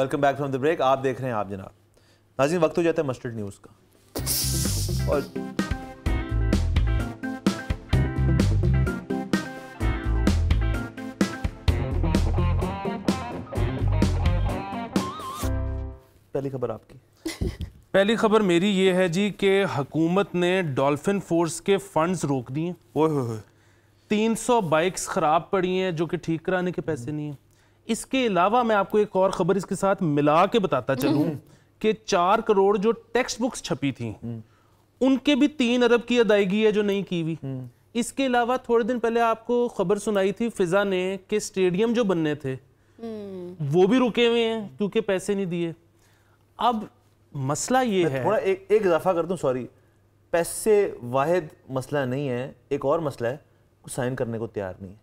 Welcome back from the break. आप देख रहे हैं आप जनाब। नाज़रीन, वक्त हो जाता है मस्टर्ड न्यूज़ का। और पहली खबर आपकी। पहली खबर मेरी ये है जी कि हुकूमत ने डॉल्फिन फोर्स के फंड्स रोक दिए। 300 बाइक्स ख़राब पड़ी हैं जो कि ठीक कराने के पैसे नहीं हैं। इसके अलावा मैं आपको एक और ख़बर इसके साथ मिला के बताता चलूँ कि 4 करोड़ जो टेक्स्ट बुक्स छपी थी उनके भी 3 अरब की अदायगी है जो नहीं की हुई। इसके अलावा थोड़े दिन पहले आपको खबर सुनाई थी फिजा ने कि स्टेडियम जो बनने थे वो भी रुके हुए हैं क्योंकि पैसे नहीं दिए। अब मसला ये है, थोड़ा एक इजाफा कर दूं, सॉरी, पैसे वाहिद मसला नहीं है, एक और मसला है साइन करने को तैयार नहीं है।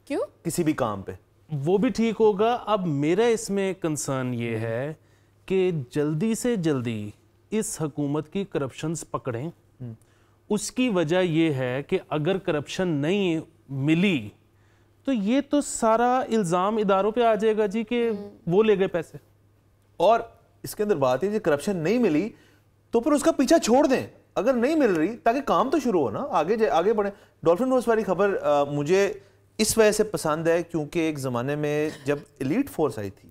क्यों? किसी भी काम पे वो भी ठीक होगा। अब मेरा इसमें कंसर्न ये है कि जल्दी से जल्दी इस हुकूमत की करप्शंस पकड़ें। उसकी वजह ये है कि अगर करप्शन नहीं मिली तो ये तो सारा इल्ज़ाम इदारों पे आ जाएगा जी कि वो ले गए पैसे। और इसके अंदर बात है, करप्शन नहीं मिली तो फिर उसका पीछा छोड़ दें, अगर नहीं मिल रही ताकि काम तो शुरू हो ना, आगे बढ़े। डॉल्फिन फोर्स वाली खबर मुझे इस वजह से पसंद है क्योंकि एक ज़माने में जब एलीट फोर्स आई थी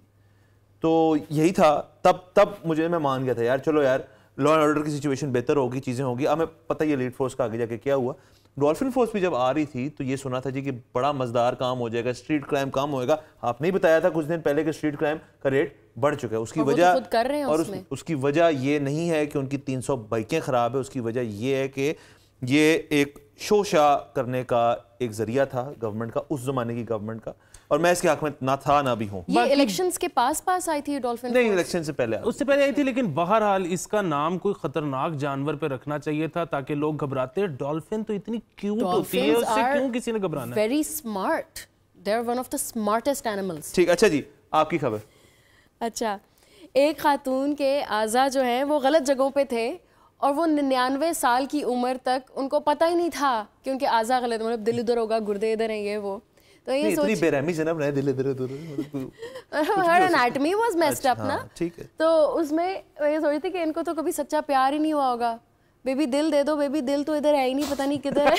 तो यही था, तब मैं मान गया था यार, चलो यार लॉ एंड ऑर्डर की सिचुएशन बेहतर होगी, चीज़ें होगी। अब हमें पता ही एलीट फोर्स का आगे जाके क्या हुआ। डॉल्फिन फोर्स भी जब आ रही थी तो ये सुना था जी कि बड़ा मजेदार काम हो जाएगा, स्ट्रीट क्राइम कम होएगा। आपने ही बताया था कुछ दिन पहले कि स्ट्रीट क्राइम का रेट बढ़ चुका है। उसकी वजह खुद कर रहे हैं और उसकी वजह ये नहीं है कि उनकी 300 बाइकें खराब है, उसकी वजह ये है कि ये एक शोशा करने का एक जरिया था गवर्नमेंट का, उस जमाने की गवर्नमेंट का, और मैं इसके हक में ना था ना भी हूं। ये इलेक्शंस के पास आई थी डॉल्फिन? नहीं, इलेक्शन से पहले, उससे पहले आई थी, लेकिन बहरहाल इसका नाम कोई खतरनाक जानवर पे रखना चाहिए था ताकि लोग घबराते। डॉल्फिन तो इतनी क्यूट होती है, उससे क्यों किसी ने घबराना? Very smart, they are one of the smartest animals. ठीक, अच्छा जी, आपकी खबर। अच्छा, एक खातून के आज़ा जो हैं वो गलत जगहों पे थे और वो 99 साल की उम्र तक उनको पता ही नहीं था कि उनके आज़ा गलत, मतलब दिल इधर होगा, गुर्दे इधर हैं, ये वो। तो ये इतनी बेरहमी से ना बनाया, दिल इधर हर एनाटमी वाज मेस्ड अप ना। ठीक है। तो उसमें ये सोचती कि इनको तो कभी सच्चा प्यार ही नहीं हुआ होगा। बेबी दिल दे दो, बेबी दिल तो इधर है ही नहीं, पता नहीं किधर है।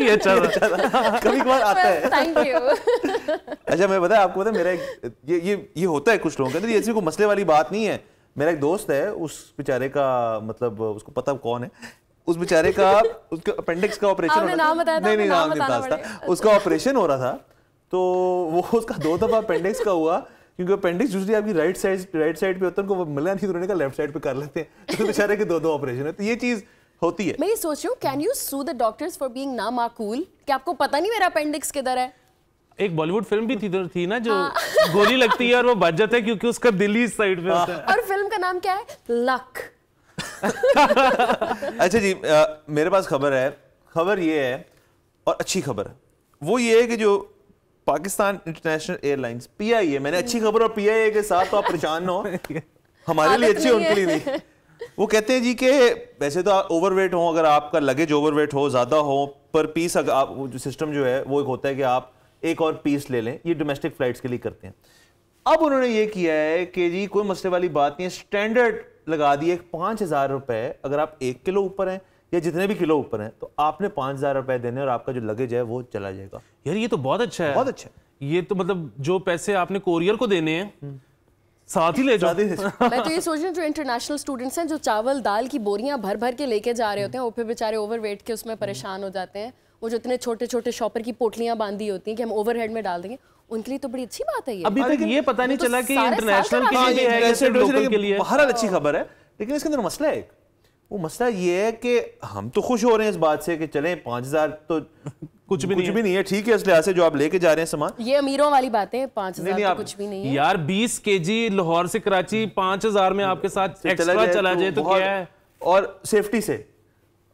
ये अच्छा था, कभी कभार आता है। Thank you. अच्छा, मैं बताया आपको, मेरा ये होता है कुछ लोगों के अंदर, ये ऐसी कोई मसले वाली बात नहीं है। मेरा एक दोस्त है, उस बेचारे का मतलब उसको पता कौन है, उस बेचारे का उसके अपेंडिक्स का ऑपरेशन हो रहा था। नहीं, नाम नहीं था, उसका ऑपरेशन हो रहा था। तो वो उसका 2 दफा अपेंडिक्स का हुआ क्योंकि अपेंडिक्स यूजुअली आपकी राइट साइड पे होता है, उनको मिला नहीं तो उन्होंने कहा लेफ्ट साइड पे कर लेते हैं। तो बेचारे के 2 ऑपरेशन है। तो ये चीज होती है। मैं ये सोच रही हूँ, can you sue the doctors for being ना माकूल कि आपको पता नहीं मेरा अपेंडिक्स किधर है? एक बॉलीवुड फिल्म भी थी ना जो गोली लगती है और वो बच जाता है क्योंकि उसका दिल ही इस साइड पे होता है। और फिल्म का नाम क्या है? लक। अच्छा जी, मेरे पास खबर है। खबर ये है, और अच्छी खबर है, वो ये है कि जो पाकिस्तान इंटरनेशनल एयरलाइंस PIA, मैंने अच्छी खबर और PIA के साथ तो आप परेशान ना हो, हमारे लिए अच्छी, उनके लिए नहीं। वो कहते हैं जी कि वैसे तो ओवरवेट हो, अगर आपका लगेज ओवरवेट हो, ज्यादा हो, पर पीस आप जो सिस्टम जो है वो एक होता है कि आप एक और पीस ले लें। ये डोमेस्टिक फ्लाइट्स के लिए करते हैं। अब उन्होंने ये किया है कि जी कोई मसले वाली बात नहीं है, स्टैंडर्ड लगा दिए 5,000 रुपए। अगर आप 1 किलो ऊपर हैं या जितने भी किलो ऊपर हैं तो आपने 5,000 रुपए देने और आपका जो लगेज है वो चला जाएगा। यार ये तो बहुत अच्छा है, बहुत अच्छा है। ये तो मतलब जो पैसे आपने कोरियर को देने हैं साथ ही ले जाओ। मैं तो ये सोच रही हूँ जो इंटरनेशनल स्टूडेंट्स हैं जो चावल दाल की बोरियां भर भर के लेके जा रहे होते हैं, वो फिर बेचारे ओवरवेट के उसमें परेशान हो जाते हैं। वो जो इतने छोटे छोटे शॉपर की पोटलियां बांधी होती हैं कि हम ओवरहेड में डाल देंगे, उनके लिए तो बड़ी अच्छी बात है ये। अभी तक ये पता नहीं चला कि इंटरनेशनल के लिए है या सिर्फ लोकल के लिए। बहरहाल अच्छी खबर है, लेकिन इसके अंदर मसला है। वो मसला ये है कि हम तो खुश हो रहे हैं इस बात से कि चलें 5,000 तो कुछ भी नहीं है, ठीक है, इस लिहाज से जो आप लेके जा रहे हैं सामान। ये अमीरों वाली बात है, 5,000 तो कुछ भी नहीं है यार। 20 kg लाहौर से कराची 5,000 में आपके साथ एक्स्ट्रा चला जाए तो क्या है, और सेफ्टी से।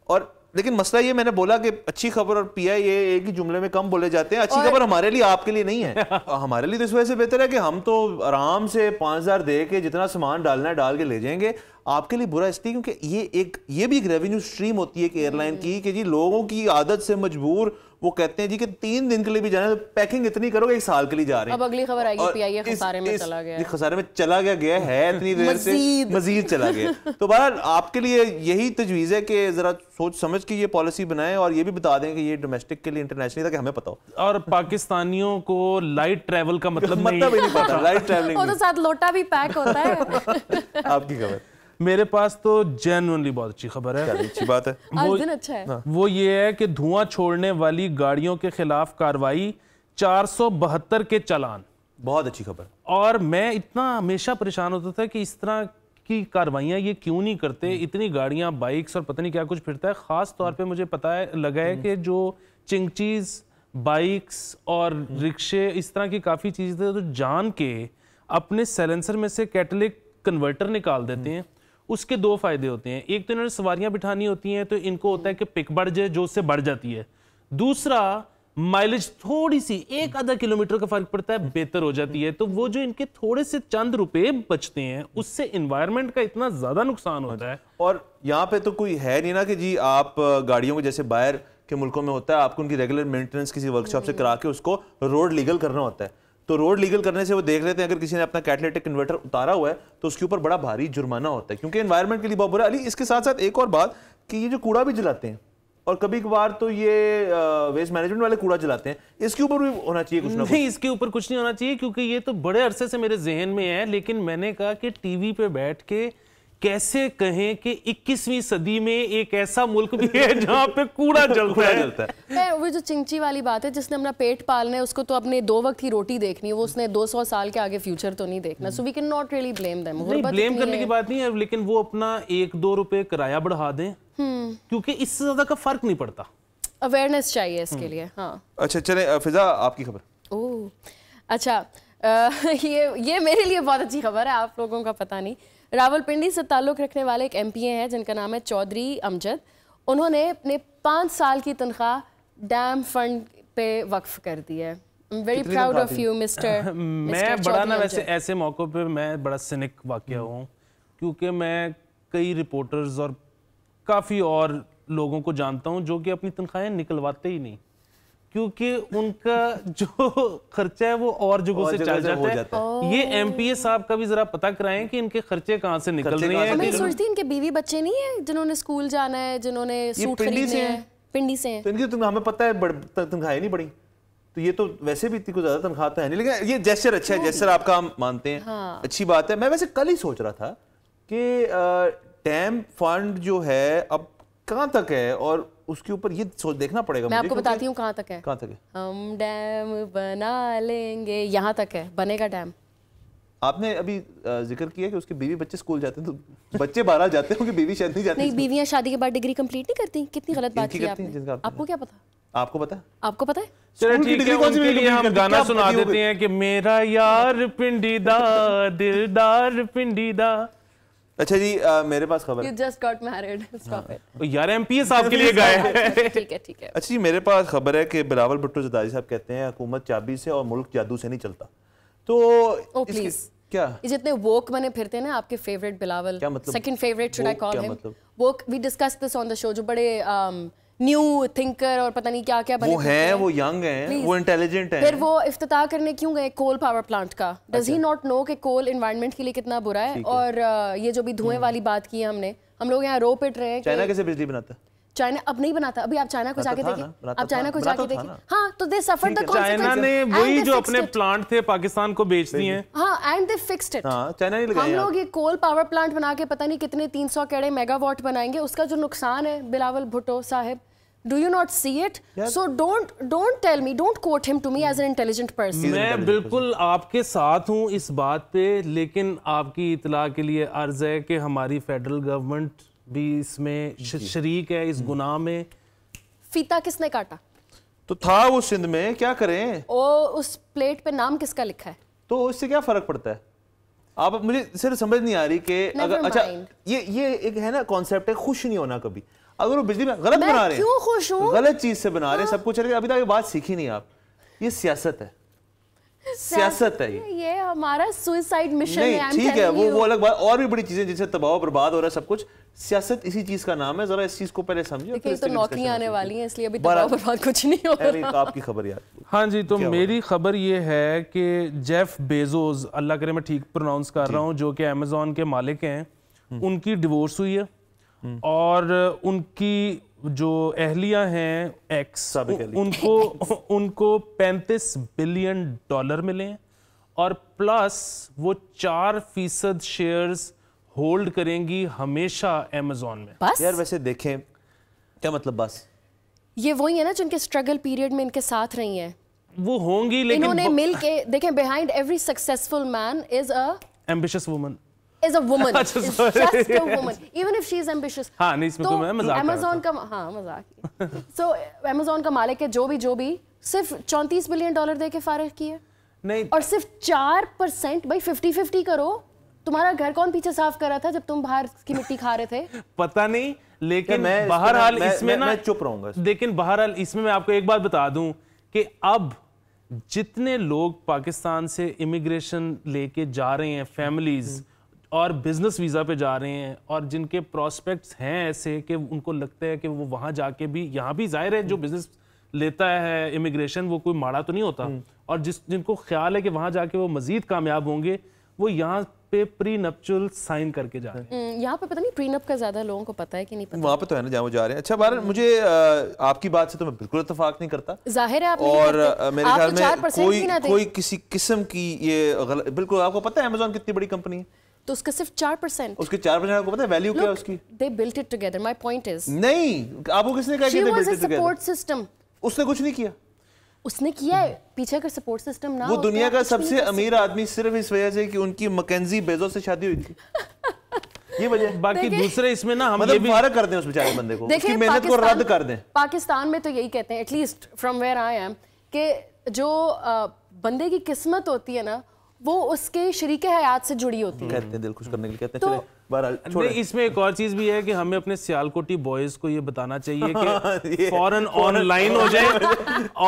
और लेकिन मसला ये, मैंने बोला कि अच्छी खबर और PIA एक ही जुमले में कम बोले जाते हैं। अच्छी खबर हमारे लिए, आपके लिए नहीं है। हमारे लिए तो इस वजह से बेहतर है कि हम तो आराम से 5,000 दे के जितना सामान डालना है डाल के ले जाएंगे। आपके लिए बुरा इसलिए क्योंकि ये भी एक रेवेन्यू स्ट्रीम होती है एक एयरलाइन की कि जी लोगों की आदत से मजबूर वो कहते हैं जी कि 3 दिन के लिए भी जाना है तो पैकिंग इतनी करोगे 1 साल के लिए जा रहे हैं। अब अगली खबर आएगी पीआईए खसारे में चला गया है। खसारे में चला गया है इतनी देर से मजीद चला गया। तो बहरहाल आपके लिए यही तजवीज है कि जरा सोच समझ के ये पॉलिसी बनाएं और ये भी बता दें कि ये डोमेस्टिक के लिए इंटरनेशनल ताकि हमें पता हो। और पाकिस्तानियों को लाइट ट्रैवल का मतलब ही नहीं पता। लाइट ट्रैवलिंग और तो साथ लोटा भी पैक होता है। आपकी खबर? मेरे पास तो जेन्युइनली बहुत अच्छी खबर है। अच्छी बात है। आज दिन अच्छा है। वो ये है कि धुआं छोड़ने वाली गाड़ियों के खिलाफ कार्रवाई, 472 के चालान। बहुत अच्छी खबर। और मैं इतना हमेशा परेशान होता था कि इस तरह की कार्रवाइयाँ ये क्यों नहीं करते, इतनी गाड़ियाँ बाइक्स और पता नहीं क्या कुछ फिरता है। ख़ास तौर पे मुझे पता है लगा है कि जो चिंगचीज़ बाइक्स और रिक्शे इस तरह की काफ़ी चीज़ें तो जान के अपने साइलेंसर में से कैटलिक कन्वर्टर निकाल देते हैं। उसके 2 फायदे होते हैं, एक तो इन्होंने सवारियां बिठानी होती हैं तो इनको होता है कि पिक बढ़ जाए जो उससे बढ़ जाती है, दूसरा माइलेज थोड़ी सी 1-आधा किलोमीटर का फर्क पड़ता है बेहतर हो जाती है। तो वो जो इनके थोड़े से चंद रुपए बचते हैं उससे एनवायरनमेंट का इतना ज्यादा नुकसान होता है। और यहाँ पे तो कोई है नहीं ना कि जी आप गाड़ियों को जैसे बाहर के मुल्कों में होता है आपको उनकी रेगुलर मेंटेनेंस किसी वर्कशॉप से करा के उसको रोड लीगल करना होता है। तो रोड लीगल करने से वो देख लेते हैं अगर किसी ने अपना कैटलिटिक कन्वर्टर उतारा हुआ है तो उसके ऊपर बड़ा भारी जुर्माना होता है क्योंकि एनवायरनमेंट के लिए बहुत बुरा। अली इसके साथ साथ एक और बात कि ये जो कूड़ा भी जलाते हैं और कभी कभार तो ये वेस्ट मैनेजमेंट वाले कूड़ा जलाते हैं, इसके ऊपर भी होना चाहिए कुछ ना कुछ। नहीं, इसके ऊपर कुछ नहीं होना चाहिए क्योंकि ये तो बड़े अरसे से मेरे जहन में है, लेकिन मैंने कहा कि टीवी पे बैठ के कैसे कहें कि 21वीं सदी में एक ऐसा मुल्क भी है जहां पे कूड़ा जलता है। वो जो चिंची वाली बात है, जिसने अपना पेट पालना है उसको तो अपने 2 वक्त ही रोटी देखनी है, वो उसने 200 साल के आगे फ्यूचर तो नहीं देखना। So we can not really blame them. नहीं, ब्लेम करने की बात नहीं है, लेकिन वो अपना 1-2 रुपए किराया बढ़ा दें क्योंकि इससे ज्यादा का फर्क नहीं पड़ता। अवेयरनेस चाहिए इसके लिए। हाँ, अच्छा चले फिजा आपकी खबर। ओह अच्छा, ये मेरे लिए बहुत अच्छी खबर है, आप लोगों का पता नहीं। रावलपिंडी से ताल्लुक़ रखने वाले एक एमपीए हैं जिनका नाम है चौधरी अमजद। उन्होंने अपने 5 साल की तनख्वाह डैम फंड पे वक्फ कर दी है। I am very proud of you mister. मैं बड़ा ना वैसे ऐसे मौक़ों पे मैं बड़ा सिनिक वाक़या हूँ क्योंकि मैं कई रिपोर्टर्स और काफ़ी और लोगों को जानता हूँ जो कि अपनी तनख्वाहें निकलवाते ही नहीं क्योंकि उनका जो खर्चा है वो और जगहों से चल जाता है। ये एमपीए साहब का भी जरा पता कराएं कि इनके खर्चे कहाँ से निकल रहे हैं। मैं सोचती इनके बीवी बच्चे नहीं है जिन्होंने स्कूल जाना है, जिन्होंने सूट खरीदने हैं, पिंडी से हैं। तो इनकी हमें पता है तनख्वाहें नहीं बढ़ी, तो ये तो वैसे भी इतनी कुछ ज्यादा तनख्वाह तो है नहीं, लेकिन ये जेस्चर अच्छा है, जेस्चर आपका हम मानते हैं। हाँ। अच्छी बात है। मैं वैसे कल ही सोच रहा था कि डैम फंड जो है अब कहाँ तक है और उसके ऊपर ये सोच देखना पड़ेगा। मैं आपको बताती हूँ कहाँ तक है। कहाँ तक है? हम डैम बना लेंगे, यहाँ तक है, बनेगा डैम। आपने अभी जिक्र किया कि उसके बीवी बच्चे स्कूल जाते हैं, तो बच्चे 12 जाते हैं, बीवी शायद नहीं जाती। नहीं, बीवियां शादी के बाद डिग्री कंप्लीट नहीं करती। कितनी गलत बात की आपने। आपको क्या पता? आपको पता है? आपको पता है? चलो ठीक है, उनके लिए हम गाना सुना देते हैं कि मेरा यार पिंडी दा दिलदार पिंडी दा। अच्छा जी, मेरे पास खबर है। You just got married. Stop it. यार एमपीए साहब के लिए गाए। ठीक है ठीक है। अच्छा जी, मेरे पास खबर है कि बिलावल भुट्टो जरदारी साहब कहते हैं हुकूमत चाबी से और मुल्क जादू से नहीं चलता। तो प्लीज क्या ये जितने वोक बने फिरते हैं ना आपके फेवरेट बिलावल, क्या मतलब? Second favourite should I call him woke. We discuss this on the show. जो बड़े न्यू थिंकर और पता नहीं क्या क्या बने, वो हैं, वो यंग हैं, वो इंटेलिजेंट हैं। फिर वो इफ्तिताह करने क्यों गए कोल पावर प्लांट का? डज ही नॉट नो कि कोल एनवायरनमेंट के लिए कितना बुरा है? और ये जो भी धुएं वाली बात की है हमने, हम लोग यहाँ रो पिट रहे हैं। चाइना कैसे बिजली बनाता है? चाइना अब नहीं बनाता। अभी आप चाइना को जाके देखिए, आप चाइना को जाके देखिए। हाँ, तो दे सफर्ड द चाइना ने वही जो अपने प्लांट थे पाकिस्तान को बेच दिए हैं। हाँ, एंड दे फिक्स्ड इट। हाँ, चाइना नहीं लगाया। हम लोग ये कोल पावर प्लांट बना के पता नहीं कितने 300 केड़े मेगावाट बनाएंगे। उसका जो नुकसान है बिलावल भुट्टो साहब, do you not see it? So don't tell me, don't quote him to me as an intelligent person. मैं बिल्कुल आपके साथ हूँ इस बात पे, लेकिन आपकी इतला के लिए अर्ज है कि हमारी फेडरल गवर्नमेंट भी इसमें शरीक है इस गुनाह में। फीता किसने काटा? तो था वो सिंध में, क्या करें? उस प्लेट पे नाम किसका लिखा है? तो इससे क्या फर्क पड़ता है? आप मुझे सिर्फ समझ नहीं आ रही कि अगर अच्छा ये एक है ना कॉन्सेप्ट है, खुश नहीं होना कभी। अगर वो बिजली में गलत बना रहे हैं, क्यों खुश हूं? गलत चीज से बना रहे हैं, सब कुछ चलेगा। अभी तक ये बात सीखी नहीं आप। ये सियासत है, सियासत है ये हमारा सुसाइड मिशन नहीं है। ठीक है, वो अलग बात। और भी बड़ी चीजें जिनसे तबाह बर्बाद हो रहा है सब कुछ, सियासत इसी चीज का नाम है। जरा इस चीज को पहले समझिए। देखिए तो नौकरियां आने वाली हैं, इसलिए अभी तबाह बर्बाद कुछ नहीं हो रहा। आपकी खबर यार। हाँ जी, तो मेरी खबर ये है कि जेफ बेजोस, अल्लाह करे मैं ठीक प्रोनाउंस कर रहा हूँ, जो कि अमेजोन के मालिक हैं, उनकी डिवोर्स हुई है और उनकी जो अहलिया हैं एक्स, उनको 35 बिलियन डॉलर मिले हैं और प्लस वो 4% शेयर्स होल्ड करेंगी हमेशा अमेजोन में। बस यार वैसे देखें क्या मतलब, बस ये वही है ना जिनके स्ट्रगल पीरियड में इनके साथ रही हैं। वो होंगी, लेकिन इन्होंने मिल के देखें, behind every successful man is a ambitious woman, is a woman. It's just a woman. Even if she is ambitious. हाँ नहीं, इसमें तो मैं मजाक कर रहा था। Amazon का, हाँ मजाक। So Amazon का मालिक है जो भी सिर्फ 34 बिलियन डॉलर दे के फारिग किए। नहीं, और सिर्फ 4% भाई 50-50 करो। तुम्हारा घर कौन पीछे साफ कर रहा था जब तुम बाहर की मिट्टी खा रहे थे? पता नहीं, लेकिन बहरहाल इसमें ना मैं चुप रहूंगा। लेकिन बहरहाल इसमें मैं आपको एक बात बता दूं कि अब जितने लोग पाकिस्तान से इमिग्रेशन लेके जा रहे हैं, फैमिलीज और बिजनेस वीजा पे जा रहे हैं, और जिनके प्रोस्पेक्ट्स हैं ऐसे कि उनको लगता है कि वो वहां जाके भी, यहाँ भी जाहिर है जो बिजनेस लेता है इमिग्रेशन वो कोई माड़ा तो नहीं होता, और जिनको ख्याल है कि वहां जाके वो मजीद कामयाब होंगे, वो यहाँ पे प्री नप्चुअल साइन करके जा रहे हैं। यहाँ पे पता नहीं प्रीनप का ज्यादा लोगों को पता है कि नहीं पता। वहाँ पे तो है ना जहाँ वो जा रहे हैं। अच्छा बार मुझे आपकी बात से तो मैं बिल्कुल इत्तेफाक नहीं करता। जाहिर है आप नहीं और करते। मेरे आप ख्याल तो में 4% भी ना दें। कोई किसी किस्म की ये बिल्कुल, आपको पता है अमेज़न कितनी बड़ी कंपनी है? तो उसका सिर्फ 4%। उसके 4% आपको पता है वैल्यू क्या है उसकी? They built it together. My point is. नहीं, आपको किसने कहा कि She they was built a it together? support system. उसने कुछ नहीं किया। उसने किया है, पीछे का सपोर्ट सिस्टम ना वो होता दुनिया का कुछ भी सबसे नहीं कर अमीर आदमी सिर्फ इस वजह से कि उनकी मैकेंजी बेजोस से शादी हुई थी। ये वजह। बाकी दूसरे इसमें ना हम ये मतलब भी फारग कर दें उस बेचारे बंदे को, उसकी देखिए मेहनत को रद्द कर दें। पाकिस्तान में तो यही कहते हैं, at least from where I am, कि जो बंदे की किस्मत होती है ना वो उसके शरीके हयात से जुड़ी होती है। कहते हैं दिल खुश करने के लिए कहते हैं। तो- चले बहरहाल छोड़ें। नहीं, इसमें एक और चीज भी है कि हमें अपने सियालकोटी बॉयज को ये बताना चाहिए कि फौरन ऑनलाइन हो जाए,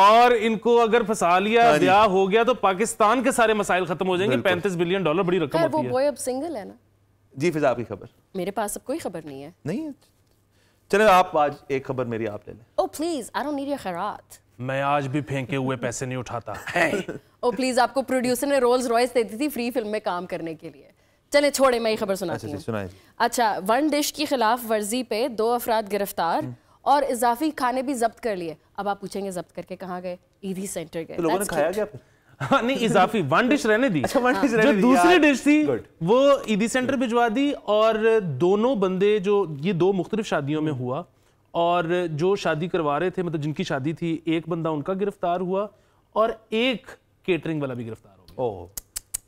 और इनको अगर फंसा लिया, ब्याह हो गया, तो पाकिस्तान के सारे मसाइल खत्म हो जाएंगे। 35 बिलियन डॉलर बड़ी रकम खैर वो होती है। बॉय अब सिंगल है ना। जी फिजा आपकी खबर? मेरे पास अब कोई खबर नहीं है। नहीं है? चले आप आज एक खबर मेरी आप ले लें। Oh please, I don't need your खैरात। मैं आज भी फेंके हुए पैसे नहीं उठाता। ओ प्लीज, आपको प्रोड्यूसर ने रोल्स रॉयस दे दी थी फ्री फिल्म में काम करने के लिए। चले छोड़े, मैं ये खबर सुनाती हूँ। सुनाइए। अच्छा, वन डिश की खिलाफ वर्जी पे 2 अफराद गिरफ्तार और इजाफी खाने भी जब्त कर लिए। अब आप पूछेंगे जब्त करके कहाँ गए? ईदी सेंटर गए। तो लोगों ने That's खाया cute. क्या फिर? हाँ, नहीं, इजाफी वन डिश रहने दी। अच्छा, one dish जो रहने दी, दूसरी यार। डिश थी Good. वो ईदी सेंटर भिजवा दी, और दोनों बंदे जो ये 2 मुख्तलिफ शादियों में हुआ, और जो शादी करवा रहे थे, मतलब जिनकी शादी थी, एक बंदा उनका गिरफ्तार हुआ और एक केटरिंग वाला भी गिरफ्तार हो गया। ओह,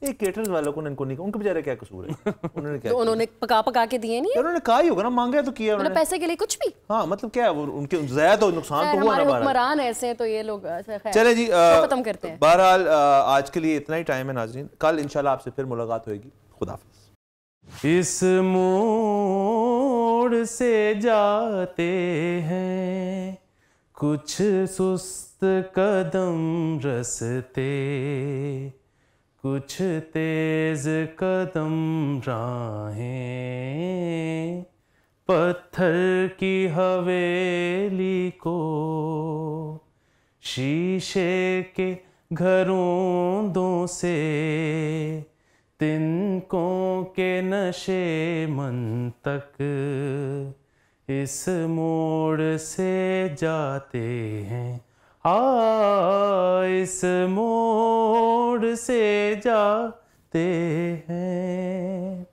ये केटरर्स वालों को इनको नहीं, उनके बेचारे क्या कसूर है? उन्होंने क्या तो उन्होंने पका के दिए नहीं है? उन्होंने कहा ही होगा ना, मांगा तो किया मतलब उन्होंने। पैसे के लिए कुछ भी। हाँ मतलब क्या है वो, उनके ज़ाया तो नुकसान तो हुआ हमारे ना। बहरहाल हुक्मरान ऐसे हैं तो ये लोग खैर, चले जी, तो खत्म करते हैं। बहरहाल आज के लिए इतना ही टाइम है नाज़रीन। कल इंशाल्लाह आपसे फिर मुलाकात होगी। खुदा हाफ़िज़। इस मोड़ से जाते हैं कुछ सुस्त कदम रसते, कुछ तेज कदम राहें, पत्थर की हवेली को शीशे के घरों से, तिनकों के नशे मन तक इस मोड़ से जाते हैं। इस मोड़ से जाते हैं।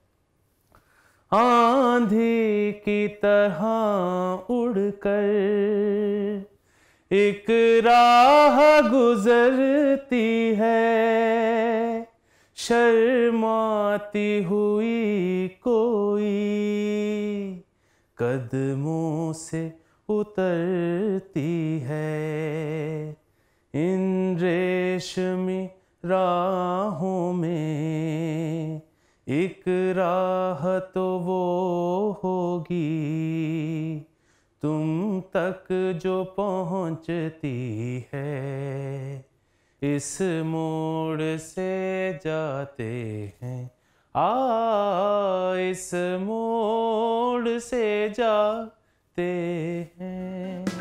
आंधी की तरह उड़कर एक राह गुजरती है, शर्माती हुई कोई कदमों से उतरती है। इन रेशमी राहों में एक राह तो वो होगी तुम तक जो पहुंचती है। इस मोड़ से जाते हैं, इस मोड़ से जाते हैं।